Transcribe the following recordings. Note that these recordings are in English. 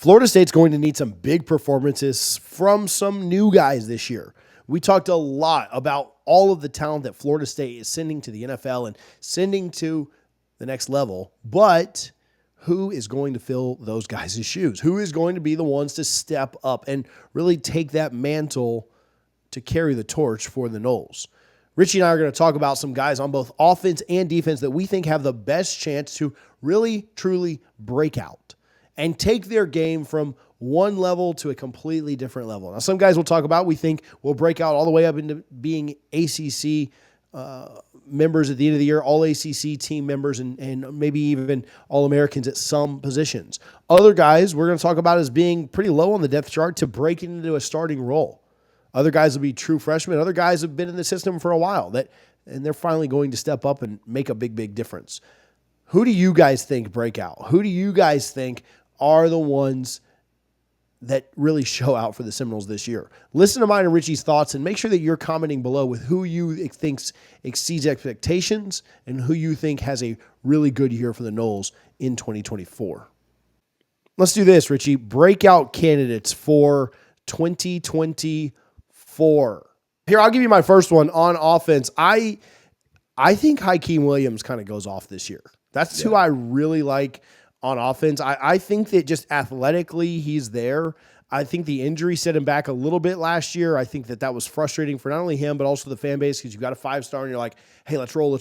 Florida State's going to need some big performances from some new guys this year. We talked a lot about all of the talent that Florida State is sending to the NFL and sending to the next level, but who is going to fill those guys' shoes? Who is going to be the ones to step up and really take that mantle to carry the torch for the Noles? Richie and I are going to talk about some guys on both offense and defense that we think have the best chance to really, truly break out and take their game from one level to a completely different level. Now, some guys we'll talk about, we think will break out all the way up into being ACC members at the end of the year, all ACC team members, and maybe even All-Americans at some positions. Other guys we're going to talk about as being pretty low on the depth chart to break into a starting role. Other guys will be true freshmen. Other guys have been in the system for a while, and they're finally going to step up and make a big, big difference. Who do you guys think break out? Who do you guys think are the ones that really show out for the Seminoles this year? Listen to mine and Richie's thoughts, and make sure that you're commenting below with who you think exceeds expectations and who you think has a really good year for the Noles in 2024. Let's do this, Richie. Breakout candidates for 2024. Here, I'll give you my first one on offense. I think Hakeem Williams kind of goes off this year. That's who I really like on offense. I think that just athletically he's there. I think the injury set him back a little bit last year. I think that was frustrating for not only him, but also the fan base, because you got a 5-star and you're like, hey, let's roll.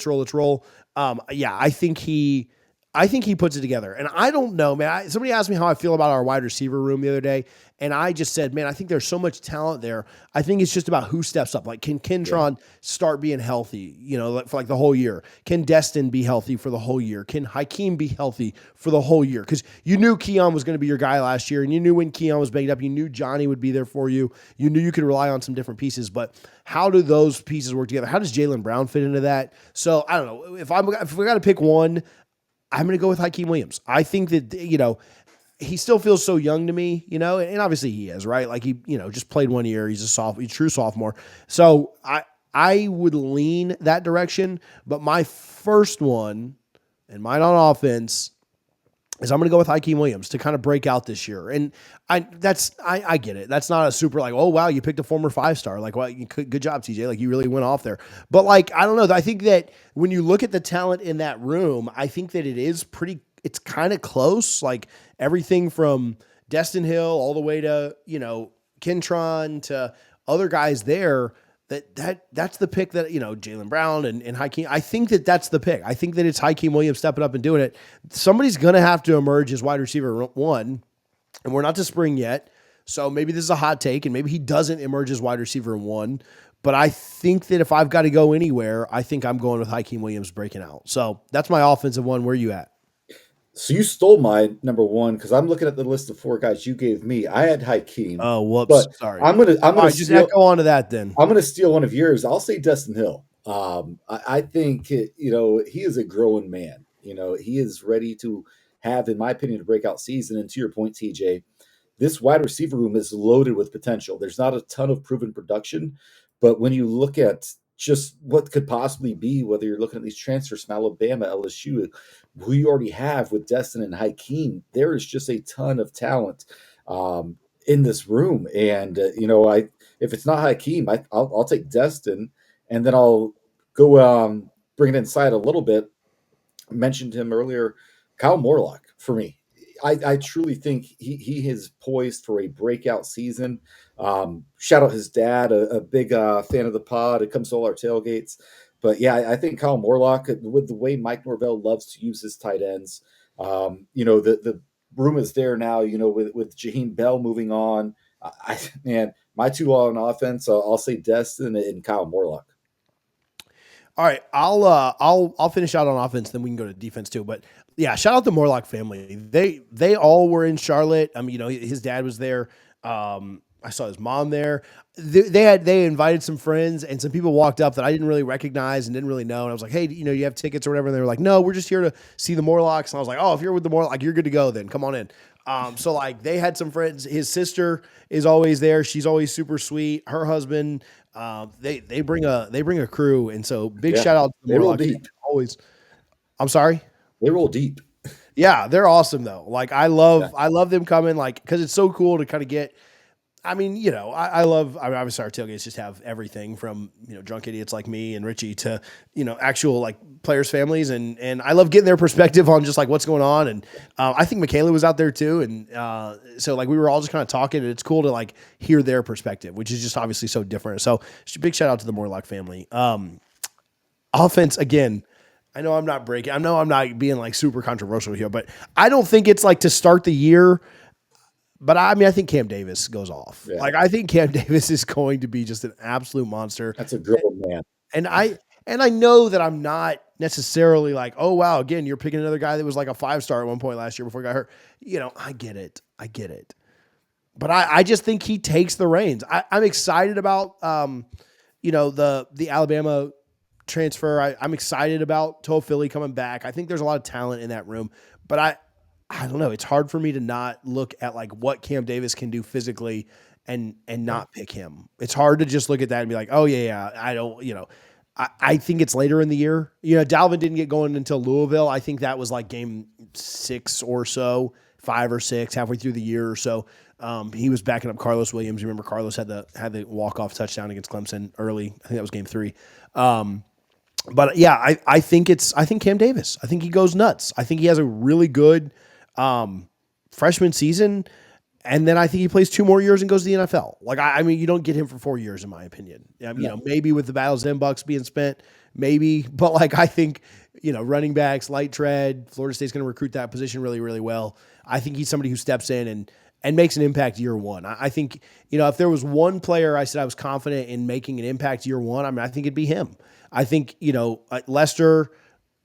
I think he puts it together. And I don't know, man. Somebody asked me how I feel about our wide receiver room the other day, and I just said, man, I think there's so much talent there. I think it's just about who steps up. Like, can Kentron start being healthy, for the whole year? Can Destin be healthy for the whole year? Can Hakeem be healthy for the whole year? Because you knew Keon was going to be your guy last year, and you knew when Keon was banged up, you knew Johnny would be there for you. You knew you could rely on some different pieces, but how do those pieces work together? How does Jaylen Brown fit into that? So I don't know. If we got to pick one, I'm going to go with Hakeem Williams. I think that, he still feels so young to me, and obviously he is, right? Like he, just played 1 year. He's a true sophomore. So I would lean that direction, but my first one and mine on offense is I'm going to go with Hakeem Williams to kind of break out this year. And I get it. That's not a super oh, wow, you picked a former 5-star. Like, well, good job, TJ. Like, you really went off there. But I don't know. I think that when you look at the talent in that room, I think that it's kind of close. Like everything from Destin Hill all the way to, Kentron to other guys there. That's the pick that, Jaylen Brown and Hakeem. I think that's the pick. I think that it's Hakeem Williams stepping up and doing it. Somebody's going to have to emerge as wide receiver one, and we're not to spring yet. So maybe this is a hot take, and maybe he doesn't emerge as wide receiver one. But I think that if I've got to go anywhere, I think I'm going with Hakeem Williams breaking out. So that's my offensive one. Where are you at? So you stole my number one, because I'm looking at the list of 4 guys you gave me. I had Hakeem. Oh, whoops! But sorry. I'm gonna just echo on to that. Then I'm gonna steal one of yours. I'll say Destin Hill. I think he is a growing man. He is ready to have, in my opinion, a breakout season. And to your point, TJ, this wide receiver room is loaded with potential. There's not a ton of proven production, but when you look at just what could possibly be, whether you're looking at these transfers from Alabama, LSU, who you already have with Destin and Hakeem, there is just a ton of talent in this room. And, if it's not Hakeem, I'll take Destin, and then I'll go bring it inside a little bit. I mentioned him earlier, Kyle Morlock for me. I truly think he is poised for a breakout season. Shout out his dad, a big fan of the pod. It comes to all our tailgates. But yeah, I think Kyle Morlock, with the way Mike Norvell loves to use his tight ends, the room is there now. With Jaheim Bell moving on, my 2 on offense, I'll say Destin and Kyle Morlock. All right, I'll finish out on offense, then we can go to defense too. But yeah, shout out the Morlock family. They all were in Charlotte. His dad was there. I saw his mom there. They invited some friends, and some people walked up that I didn't really recognize and didn't really know. And I was like, hey, you have tickets or whatever? And they were like, no, we're just here to see the Morlocks. And I was like, oh, if you're with the Morlock, you're good to go then. Come on in. So they had some friends. His sister is always there. She's always super sweet. Her husband. They bring a crew, and so big shout out to the Morlocks. Deep. Always. I'm sorry. They roll deep. Yeah, they're awesome though. Like Yeah. I love them coming, like, because it's so cool to kind of get. I mean, I mean, obviously our tailgates just have everything from, drunk idiots like me and Richie to, actual like players' families. And I love getting their perspective on just like what's going on. And I think Michaela was out there too. And so like we were all just kind of talking, and it's cool to like hear their perspective, which is just obviously so different. So just a big shout out to the Morlock family. Offense, again, I know I'm not breaking, I know I'm not being like super controversial here, but I don't think it's like to start the year. But I mean, I think Cam Davis goes off. Yeah. Like, I think Cam Davis is going to be just an absolute monster. That's a grown man. And I know that I'm not necessarily like, oh wow, again, you're picking another guy that was like a 5-star at one point last year before he got hurt. I get it. But I just think he takes the reins. I'm excited about the Alabama transfer. I'm excited about Philly coming back. I think there's a lot of talent in that room. But I don't know. It's hard for me to not look at like what Cam Davis can do physically and not pick him. It's hard to just look at that and be like, oh yeah, I don't, I think it's later in the year. Dalvin didn't get going until Louisville. I think that was like game 6 or so, 5 or 6, halfway through the year or so. He was backing up Carlos Williams. You remember Carlos had the walk-off touchdown against Clemson early. I think that was game 3. But yeah, I think Cam Davis. I think he goes nuts. I think he has a really good freshman season, and then I think he plays 2 more years and goes to the NFL. Like I mean, you don't get him for 4 years, in my opinion. Maybe with the Battles and Bucks being spent, maybe, but like I think running backs, light tread. Florida State's going to recruit that position really, really well. I think he's somebody who steps in and makes an impact year one. I think if there was one player I said I was confident in making an impact year one, I mean I think it'd be him. I think Lester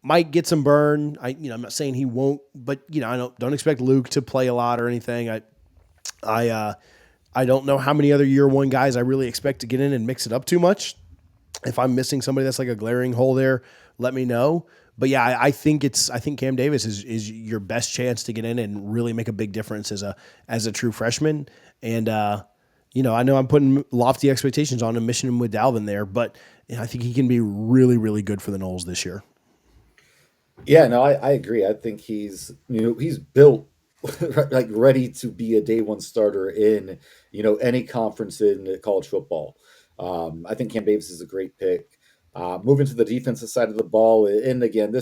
might get some burn. I'm not saying he won't, but I don't expect Luke to play a lot or anything. I don't know how many other year one guys I really expect to get in and mix it up too much. If I'm missing somebody that's like a glaring hole there, let me know. But yeah, I think Cam Davis is your best chance to get in and really make a big difference as a true freshman. And I know I'm putting lofty expectations on him, missing him with Dalvin there, but I think he can be really, really good for the Noles this year. Yeah, no, I agree. I think he's built like ready to be a day one starter in any conference in college football. I think Cam Davis is a great pick. Moving to the defensive side of the ball, and again,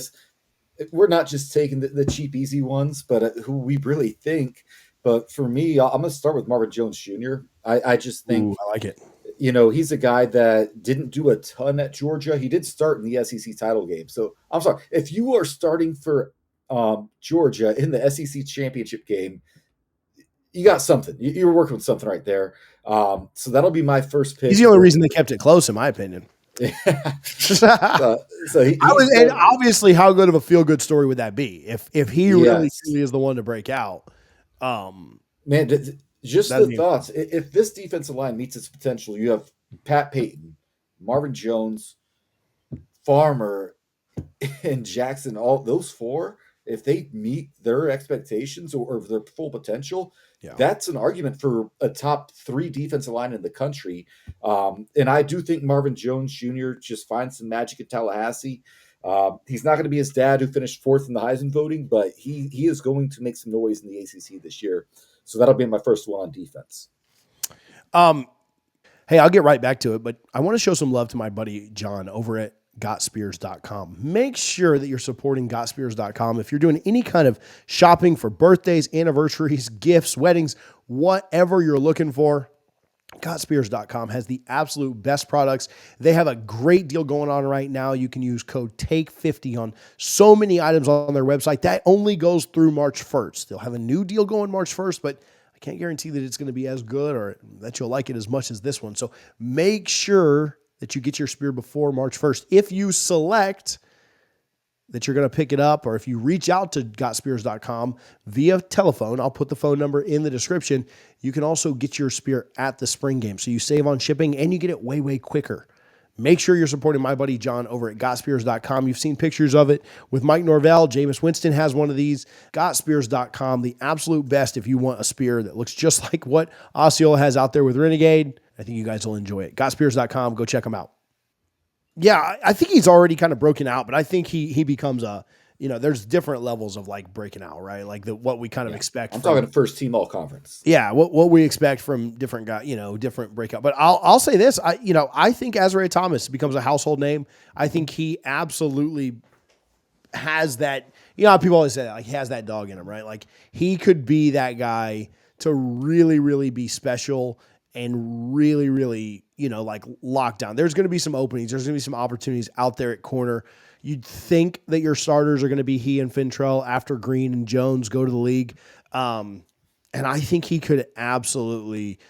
we're not just taking the cheap, easy ones, but who we really think. But for me, I'm going to start with Marvin Jones Jr. I just think I like it. He's a guy that didn't do a ton at Georgia. He did start in the SEC title game. So I'm sorry, if you are starting for Georgia in the SEC championship game, you got something. You're working with something right there. So that'll be my first pick. He's the only reason they kept it close, in my opinion. so and obviously, how good of a feel good story would that be if he really is the one to break out? Man, just the thoughts. If this defensive line meets its potential, you have Pat Payton, Marvin Jones, Farmer, and Jackson. All those 4, if they meet their expectations or their full potential, that's an argument for a top 3 defensive line in the country. And I do think Marvin Jones Jr. just finds some magic at Tallahassee. He's not going to be his dad who finished 4th in the Heisman voting, but he is going to make some noise in the ACC this year. So that'll be my first one on defense. Hey, I'll get right back to it, but I want to show some love to my buddy John over at gotspears.com. Make sure that you're supporting gotspears.com. If you're doing any kind of shopping for birthdays, anniversaries, gifts, weddings, whatever you're looking for, gotspears.com has the absolute best products. They have a great deal going on right now. You can use code TAKE50 on so many items on their website. That only goes through March 1st. They'll have a new deal going March 1st, but I can't guarantee that it's going to be as good or that you'll like it as much as this one. So make sure that you get your spear before March 1st. If you select that you're going to pick it up, or if you reach out to gotspears.com via telephone, I'll put the phone number in the description. You can also get your spear at the spring game. So you save on shipping and you get it way, way quicker. Make sure you're supporting my buddy John over at gotspears.com. You've seen pictures of it with Mike Norvell. Jameis Winston has one of these. Gotspears.com, the absolute best if you want a spear that looks just like what Osceola has out there with Renegade. I think you guys will enjoy it. Gotspears.com, go check them out. Yeah, I think he's already kind of broken out, but I think he becomes a there's different levels of like breaking out, right? Like what we kind of Yeah. expect I'm from, talking first team all conference. yeah, what we expect from different guys, different breakout. But I'll say this, I think Azariah Thomas becomes a household name. I think he absolutely has that. How people always say that, like he has that dog in him, right? Like he could be that guy to really, really be special and really, really, like lock down. There's going to be some openings. There's going to be some opportunities out there at corner. You'd think that your starters are going to be he and Fintrell after Green and Jones go to the league. And I think he could absolutely,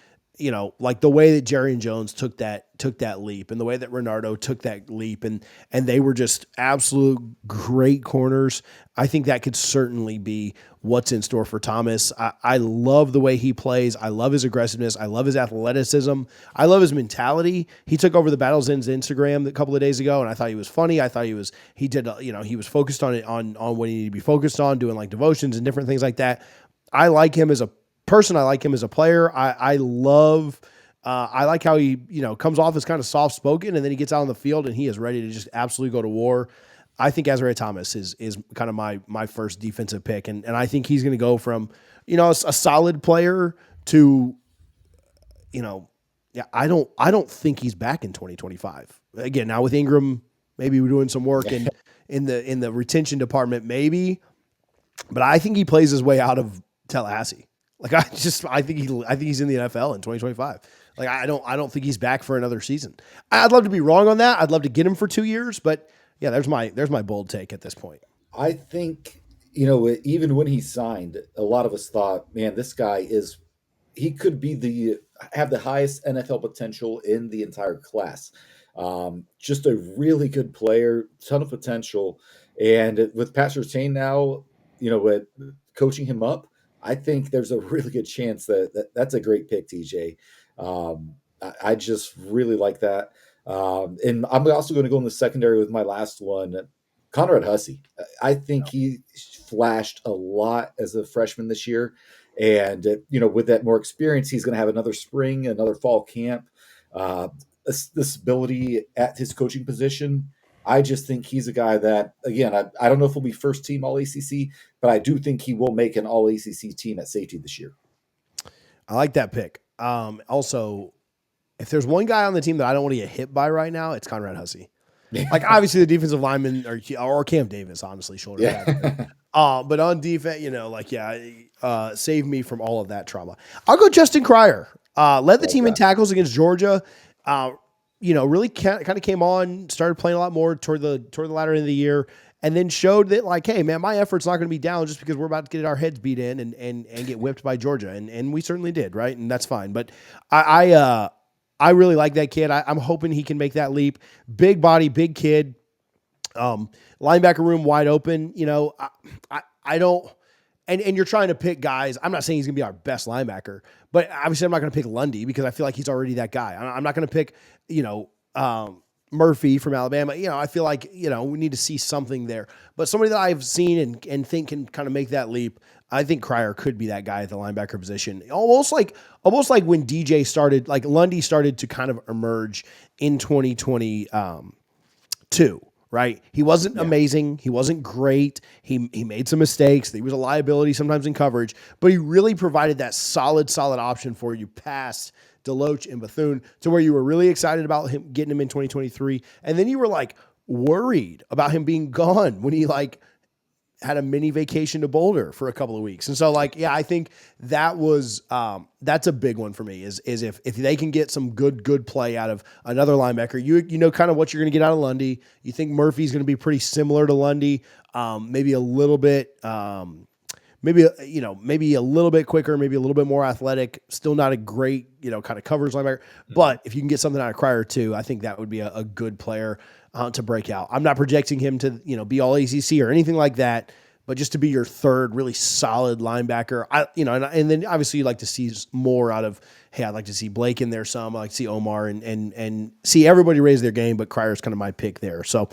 like the way that Jerry and Jones took that leap, and the way that Renardo took that leap, and they were just absolute great corners. I think that could certainly be what's in store for Thomas. I love the way he plays. I love his aggressiveness. I love his athleticism. I love his mentality. He took over the Battles Ends Instagram a couple of days ago, and I thought he was funny. I thought he was focused on it, on what he needed to be focused on, doing like devotions and different things like that. I like him as a person. I like him as a player. I like how he, comes off as kind of soft spoken, and then he gets out on the field and he is ready to just absolutely go to war. I think Azariah Thomas is kind of my first defensive pick. And I think he's going to go from, a solid player to, yeah, I don't think he's back in 2025. Again, now with Ingram, maybe we're doing some work in the retention department, maybe, but I think he plays his way out of Tallahassee. Like I think he's in the NFL in 2025. Like I don't think he's back for another season. I'd love to be wrong on that. I'd love to get him for 2 years, but yeah, there's my bold take at this point. I think, even when he signed, a lot of us thought, man, this guy he could have the highest NFL potential in the entire class. Just a really good player, ton of potential. And with Pat Surtain now, with coaching him up, I think there's a really good chance that's a great pick, TJ. I just really like that. And I'm also going to go in the secondary with my last one, Conrad Hussey. I think he flashed a lot as a freshman this year. And, with that more experience, he's going to have another spring, another fall camp, this ability at his coaching position. I just think he's a guy that, again, I don't know if he'll be first team All ACC, but I do think he will make an All ACC team at safety this year. I like that pick. Also, if there's one guy on the team that I don't want to get hit by right now, it's Conrad Hussey. Like obviously the defensive lineman or Cam Davis, honestly, shoulder pad. But on defense, save me from all of that trauma. I'll go Justin Cryer. Led the team in tackles against Georgia. Really kind of came on, started playing a lot more toward the latter end of the year, and then showed that like, hey man, my effort's not going to be down just because we're about to get our heads beat in and get whipped by Georgia, and we certainly did, right? And that's fine. But I really like that kid. I'm hoping he can make that leap. Big body, big kid. Linebacker room wide open. I don't. And you're trying to pick guys. I'm not saying he's going to be our best linebacker, but obviously I'm not going to pick Lundy because I feel like he's already that guy. I'm not going to pick, Murphy from Alabama. I feel like, we need to see something there. But somebody that I've seen and think can kind of make that leap, I think Cryer could be that guy at the linebacker position. Almost like when DJ started, like Lundy started to kind of emerge in 2022. Right. He wasn't amazing. He wasn't great. He made some mistakes. He was a liability sometimes in coverage, but he really provided that solid option for you past Deloach and Bethune to where you were really excited about him getting him in 2023. And then you were like worried about him being gone when he like had a mini vacation to Boulder for a couple of weeks. And so I think that was, that's a big one for me is if they can get some good play out of another linebacker, you know, kind of what you're going to get out of Lundy. You think Murphy's going to be pretty similar to Lundy. Maybe a little bit, maybe a little bit quicker, maybe a little bit more athletic, still not a great, kind of coverage linebacker. But if you can get something out of Cryer too, I think that would be a good player to break out. I'm not projecting him to, be all ACC or anything like that, but just to be your third really solid linebacker. And then obviously you'd like to see more out of, hey, I'd like to see Blake in there some. I like to see Omar and see everybody raise their game, but Cryer's kind of my pick there. So